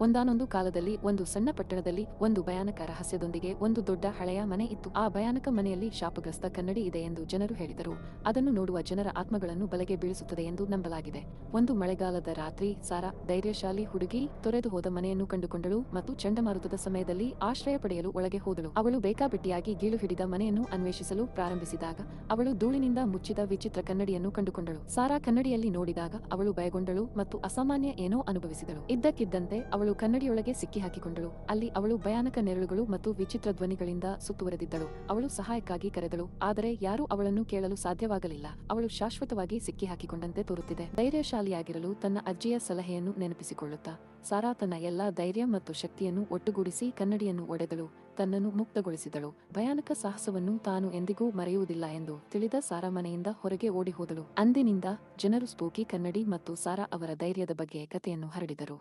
ಒಂದಾನೊಂದು ಕಾಲದಲ್ಲಿ ಒಂದು ಸಣ್ಣ ಪಟ್ಟಣದಲ್ಲಿ ಒಂದು ಭಯಾನಕ ರಹಸ್ಯದೊಂದಿಗೆ ಒಂದು ದೊಡ್ಡ ಹಳೆಯ ಮನೆ ಇತ್ತು. ಆ ಭಯಾನಕ ಮನೆಯಲ್ಲಿ ಶಾಪಗ್ರಸ್ತ ಕನ್ನಡಿ ಇದೆ ಎಂದು ಜನರು ಹೇಳಿದರು. ಅದನ್ನು ನೋಡುವ ಜನರ ಆತ್ಮಗಳನ್ನು ಬಲೆಗೆ ಬೀಳಿಸುತ್ತದೆ ಎಂದು ನಂಬಲಾಗಿದೆ. ಒಂದು ಮಳೆಗಾಲದ ರಾತ್ರಿ ಸಾರಾ, ಧೈರ್ಯಶಾಲಿ ಹುಡುಗಿ, ತೊರೆದು ಹೋದ ಮನೆಯನ್ನು ಕಂಡುಕೊಂಡಳು ಮತ್ತು ಚಂಡಮಾರುತದ ಸಮಯದಲ್ಲಿ ಆಶ್ರಯ ಪಡೆಯಲು ಒಳಗೆ ಹೋದಳು. ಅವಳು ಬೇಕಾಬಿಟ್ಟಿಯಾಗಿ ಗೀಳು ಹಿಡಿದ ಮನೆಯನ್ನು ಅನ್ವೇಷಿಸಲು ಪ್ರಾರಂಭಿಸಿದಾಗ ಅವಳು ಧೂಳಿನಿಂದ ಮುಚ್ಚಿದ ವಿಚಿತ್ರ ಕನ್ನಡಿಯನ್ನು ಕಂಡುಕೊಂಡಳು. ಸಾರಾ ಕನ್ನಡಿಯಲ್ಲಿ ನೋಡಿದಾಗ ಅವಳು ಭಯಗೊಂಡಳು ಮತ್ತು ಅಸಾಮಾನ್ಯ ಏನೋ ಅನುಭವಿಸಿದಳು. ಇದ್ದಕ್ಕಿದ್ದಂತೆ ಅವಳು ಕನ್ನಡಿಯೊಳಗೆ ಸಿಕ್ಕಿಹಾಕಿಕೊಂಡಳು. ಅಲ್ಲಿ ಅವಳು ಭಯಾನಕ ನೆರಳುಗಳು ಮತ್ತು ವಿಚಿತ್ರ ಧ್ವನಿಗಳಿಂದ ಸುತ್ತುವರೆದಿದ್ದಳು. ಅವಳು ಸಹಾಯಕ್ಕಾಗಿ ಕರೆದಳು, ಆದರೆ ಯಾರೂ ಅವಳನ್ನು ಕೇಳಲು ಸಾಧ್ಯವಾಗಲಿಲ್ಲ. ಅವಳು ಶಾಶ್ವತವಾಗಿ ಸಿಕ್ಕಿಹಾಕಿಕೊಂಡಂತೆ ತೋರುತ್ತಿದೆ. ಧೈರ್ಯಶಾಲಿಯಾಗಿರಲು ತನ್ನ ಅಜ್ಜಿಯ ಸಲಹೆಯನ್ನು ನೆನಪಿಸಿಕೊಳ್ಳುತ್ತಾ ಸಾರಾ ತನ್ನ ಎಲ್ಲಾ ಧೈರ್ಯ ಮತ್ತು ಶಕ್ತಿಯನ್ನು ಒಟ್ಟುಗೂಡಿಸಿ ಕನ್ನಡಿಯನ್ನು ಒಡೆದಳು, ತನ್ನನ್ನು ಮುಕ್ತಗೊಳಿಸಿದಳು. ಭಯಾನಕ ಸಾಹಸವನ್ನು ತಾನು ಎಂದಿಗೂ ಮರೆಯುವುದಿಲ್ಲ ಎಂದು ತಿಳಿದ ಸಾರಾ ಮನೆಯಿಂದ ಹೊರಗೆ ಓಡಿ ಹೋದಳು. ಅಂದಿನಿಂದ ಜನರು ಸ್ಪೂಕಿ ಕನ್ನಡಿ ಮತ್ತು ಸಾರಾ ಅವರ ಧೈರ್ಯದ ಬಗ್ಗೆ ಕಥೆಯನ್ನು ಹರಡಿದರು.